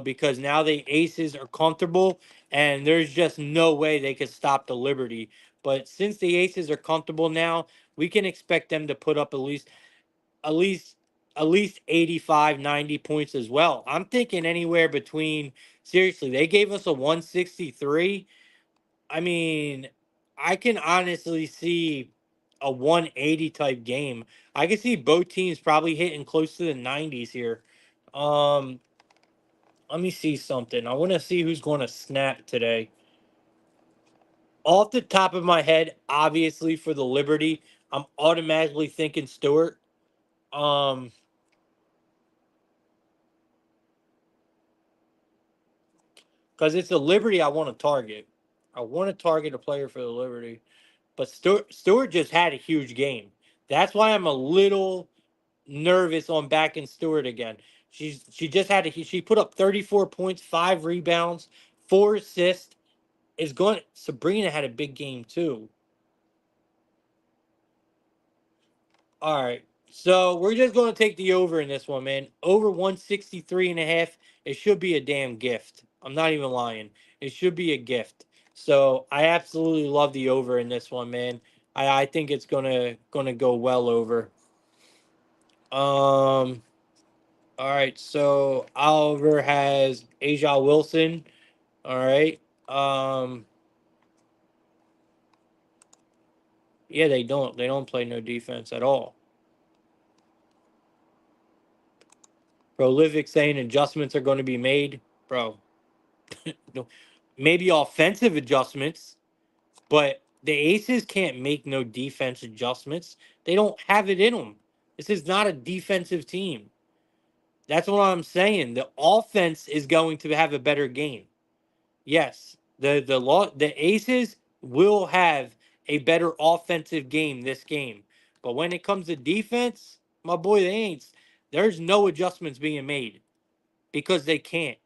because now the Aces are comfortable and there's just no way they could stop the Liberty. But since the Aces are comfortable now, we can expect them to put up at least at least 85, 90 points as well. I'm thinking anywhere between, seriously, they gave us a 163. I mean, I can honestly see a 180 type game. I can see both teams probably hitting close to the 90s here. Um, Let me see something. I want to see who's going to snap today. Off the top of my head, obviously for the Liberty, I'm automatically thinking Stewart. Um, because it's the Liberty I want to target. I want to target a player for the Liberty, but Stewart just had a huge game. That's why I'm a little nervous on backing Stewart again. She just had she put up 34 points, 5 rebounds, 4 assists. Is going Sabrina had a big game too. All right. So we're just going to take the over in this one, man. Over 163 and a half. It should be a damn gift. I'm not even lying. It should be a gift. So I absolutely love the over in this one, man. I think it's gonna go well over. All right. So Oliver has Aja Wilson. All right. Yeah, they don't. They don't play no defense at all. Prolific saying adjustments are going to be made, bro. No, maybe offensive adjustments, but the Aces can't make no defense adjustments. They don't have it in them. This is not a defensive team. That's what I'm saying. The offense is going to have a better game. Yes, the Aces will have a better offensive game this game, but when it comes to defense, my boy, they ain't. There's no adjustments being made because they can't.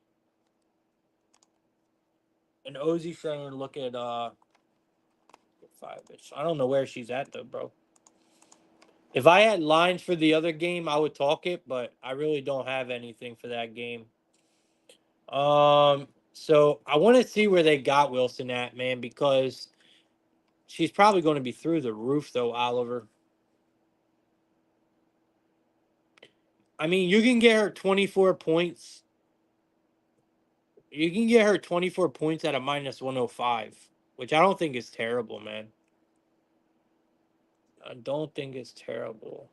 And Ozzy saying, look at 5-ish. I don't know where she's at though, bro. If I had lines for the other game, I would talk it, but I really don't have anything for that game. So I want to see where they got Wilson at, man, because she's probably going to be through the roof though, Oliver. I mean, you can get her 24 points. You can get her 24 points at a minus 105, which I don't think is terrible, man. I don't think it's terrible.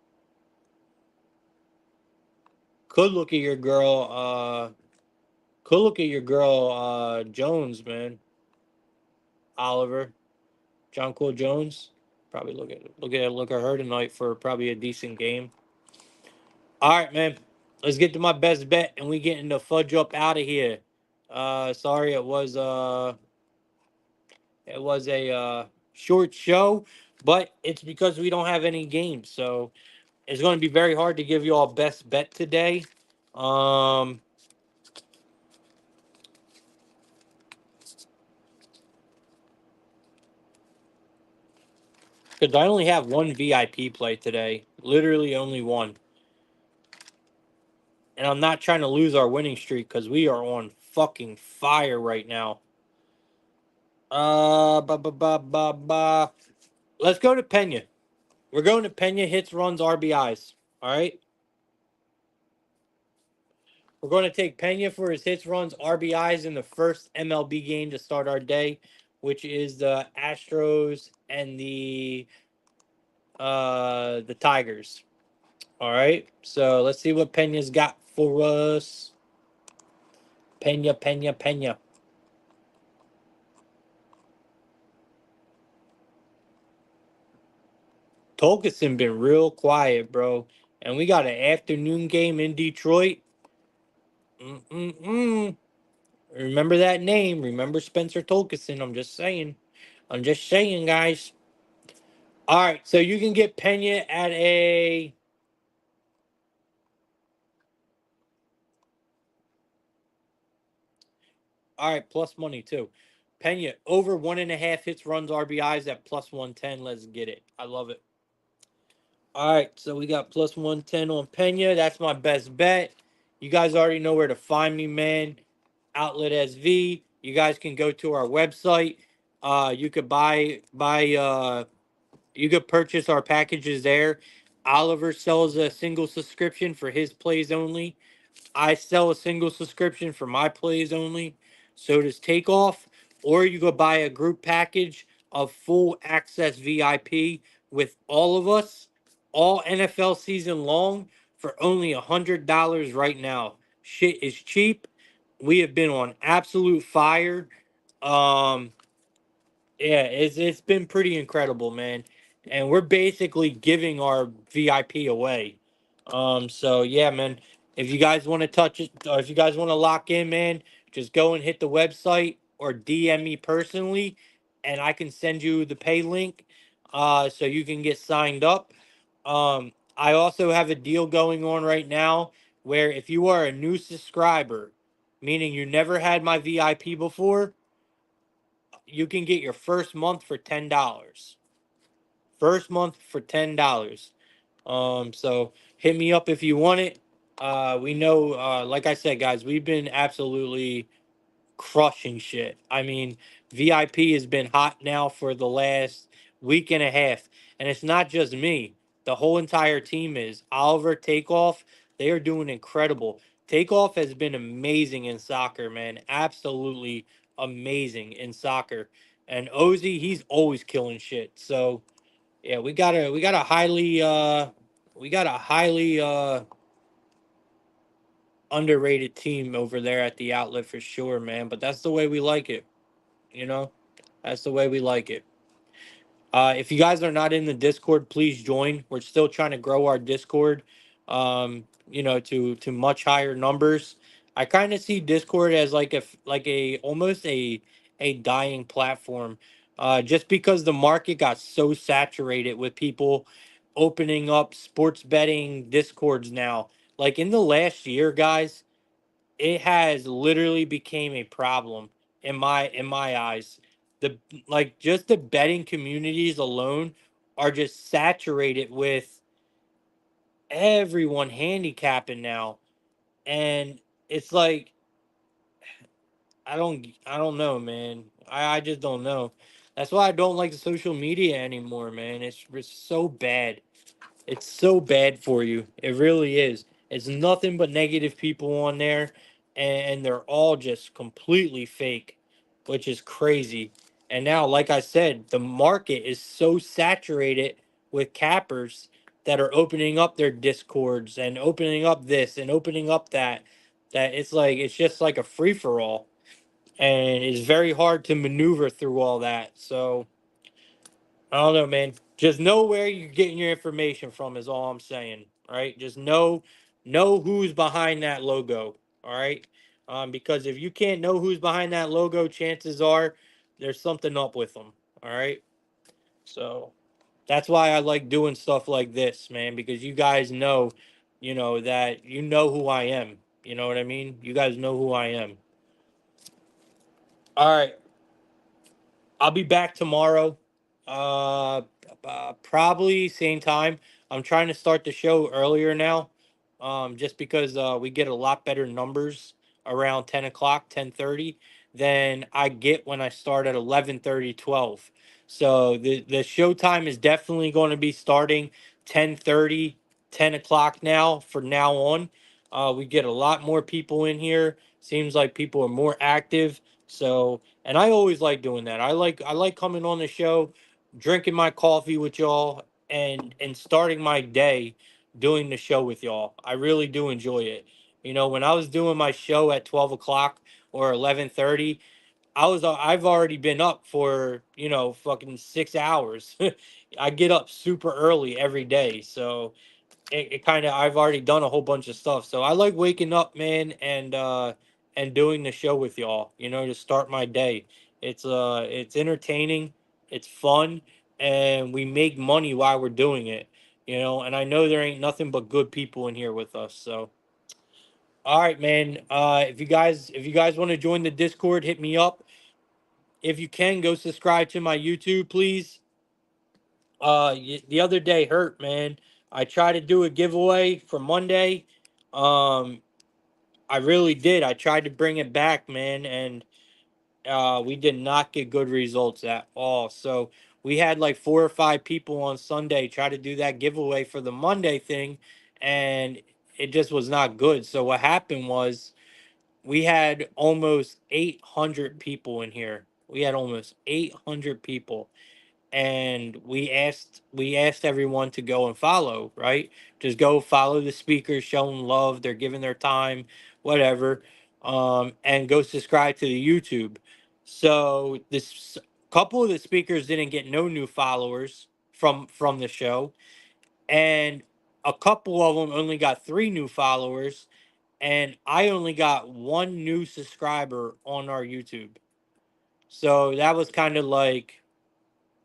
Could look at your girl, Jones, man. Oliver, John Cole Jones. Probably look at her tonight for probably a decent game. All right, man. Let's get to my best bet, and we getting the fudge up out of here. Sorry, it was a short show, but it's because we don't have any games, so it's going to be very hard to give you all best bet today. Um, Because I only have one VIP play today. Literally only one. And I'm not trying to lose our winning streak because we are on fucking fire right now. Ba ba ba ba ba. Let's go to Pena. We're going to Pena hits, runs, RBIs. All right. We're going to take Pena for his hits, runs, RBIs in the first MLB game to start our day, which is the Astros and the Tigers. All right. So let's see what Pena's got for us. Pena, Pena, Pena. Tolkien been real quiet, bro. And we got an afternoon game in Detroit. Mm-mm-mm. Remember that name. Remember Spencer Tolkien. I'm just saying. I'm just saying, guys. All right. So you can get Pena at a. All right. Plus money, too. Pena over 1.5 hits, runs, RBIs at plus 110. Let's get it. I love it. All right, so we got plus 110 on Pena. That's my best bet. You guys already know where to find me, man. Outlet SV. You guys can go to our website. You could you could purchase our packages there. Oliver sells a single subscription for his plays only. I sell a single subscription for my plays only. So does Takeoff. Or you go buy a group package of full access VIP with all of us, all NFL season long, for only $100 right now. Shit is cheap. We have been on absolute fire. Um, yeah, it's been pretty incredible, man. And we're basically giving our VIP away. So yeah, man. If you guys want to touch it, or if you guys want to lock in, man, just go and hit the website or DM me personally, and I can send you the pay link, so you can get signed up. I also have a deal going on right now where if you are a new subscriber, meaning you never had my VIP before, you can get your first month for $10. First month for $10. So hit me up if you want it. We know, like I said, guys, we've been absolutely crushing shit. I mean, VIP has been hot now for the last week and a half, and it's not just me. The whole entire team is. Oliver, Takeoff, they are doing incredible. Takeoff has been amazing in soccer, man. Absolutely amazing in soccer. And Ozzy, he's always killing shit. So yeah, we got a highly underrated team over there at the outlet for sure, man. But that's the way we like it, you know. That's the way we like it. If you guys are not in the Discord, please join. We're still trying to grow our Discord, to much higher numbers. I kind of see Discord as like a almost a dying platform, just because the market got so saturated with people opening up sports betting Discords now. Like in the last year, guys, it has literally became a problem in my eyes. The like just the betting communities alone are just saturated with everyone handicapping now. And it's like I don't know, man. I just don't know. That's why I don't like the social media anymore, man. It's so bad. It's so bad for you. It really is. It's nothing but negative people on there, and they're all just completely fake, which is crazy. And now, like I said, the market is so saturated with cappers that are opening up their discords and opening up this and opening up that, that it's just like a free for all, and it's very hard to maneuver through all that. So I don't know, man. Just know where you're getting your information from is all I'm saying. All right. Just know who's behind that logo. All right. Because if you can't know who's behind that logo, chances are there's something up with them. All right. So that's why I like doing stuff like this, man, because you guys know, that you know who I am. You know what I mean? You guys know who I am. All right. I'll be back tomorrow. Uh, Probably same time. I'm trying to start the show earlier now, just because we get a lot better numbers around 10 o'clock, 10:30 than I get when I start at 11:30, 12. So the show time is definitely going to be starting 10:30, 10 o'clock now for now on. We get a lot more people in here. Seems like people are more active. So, and I always like doing that. I like coming on the show, drinking my coffee with y'all, and starting my day doing the show with y'all. I really do enjoy it. When I was doing my show at 12 o'clock or 11:30, I've already been up for fucking 6 hours. I get up super early every day, so it kind of I've already done a whole bunch of stuff. So I like waking up, man, and doing the show with y'all. To start my day. It's entertaining, it's fun, and we make money while we're doing it. And I know there ain't nothing but good people in here with us. So all right, man. If you guys want to join the Discord, hit me up. If you can, go subscribe to my YouTube, please. The other day hurt, man. I tried to do a giveaway for Monday. Um, I really did. I tried to bring it back, man, and we did not get good results at all. So we had like 4 or 5 people on Sunday try to do that giveaway for the Monday thing, and it just was not good. So what happened was we had almost 800 people in here. We had almost 800 people, and we asked everyone to go and follow, right? Just go follow the speakers, show them love, they're giving their time, whatever. And go subscribe to the YouTube. So this couple of the speakers didn't get no new followers from the show, and a couple of them only got 3 new followers, and I only got 1 new subscriber on our YouTube. So that was kind of like,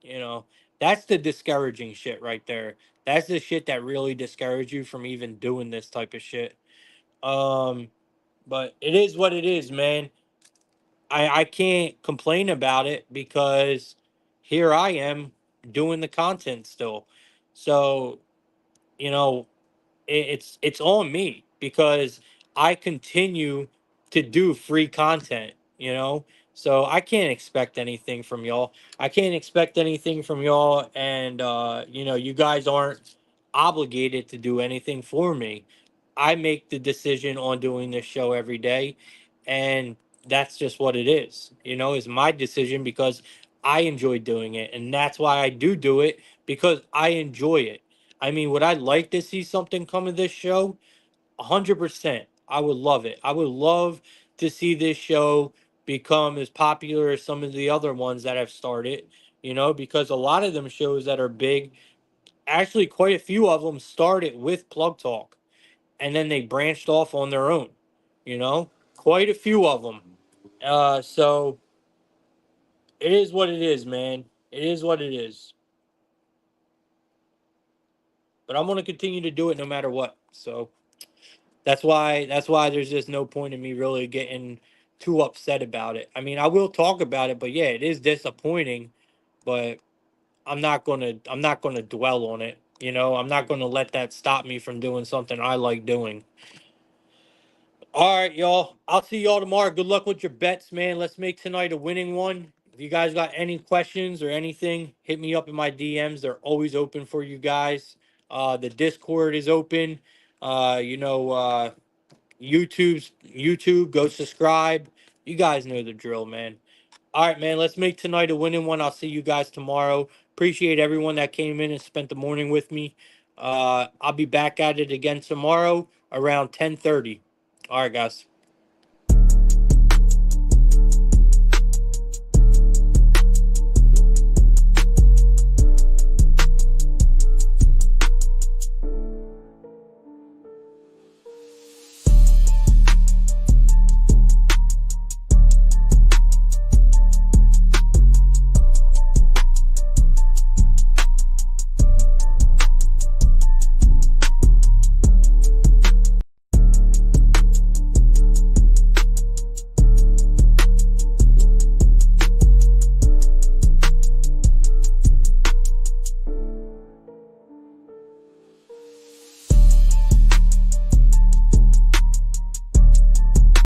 you know, that's the discouraging shit right there. That's the shit that really discourages you from even doing this type of shit. Um, but it is what it is, man. I can't complain about it because here I am doing the content still. So, you know, it's on me because I continue to do free content. So I can't expect anything from y'all. I can't expect anything from y'all, and you guys aren't obligated to do anything for me. I make the decision on doing this show every day, and that's just what it is. It's my decision because I enjoy doing it, and that's why I do it, because I enjoy it. I mean, would I like to see something come of this show? 100%. I would love it. I would love to see this show become as popular as some of the other ones that have started, because a lot of them shows that are big, actually, quite a few of them started with Plug Talk, and then they branched off on their own, quite a few of them. So it is what it is, man. It is what it is. But I'm going to continue to do it no matter what. So that's why there's just no point in me really getting too upset about it. I mean, I will talk about it, but yeah, it is disappointing, but I'm not gonna dwell on it. I'm not gonna let that stop me from doing something I like doing. All right, y'all. I'll see y'all tomorrow. Good luck with your bets, man. Let's make tonight a winning one. If you guys got any questions or anything, hit me up in my DMs. They're always open for you guys. The Discord is open. YouTube, go subscribe. You guys know the drill, man. All right, man. Let's make tonight a winning one. I'll see you guys tomorrow. Appreciate everyone that came in and spent the morning with me. I'll be back at it again tomorrow around 10:30. All right, guys.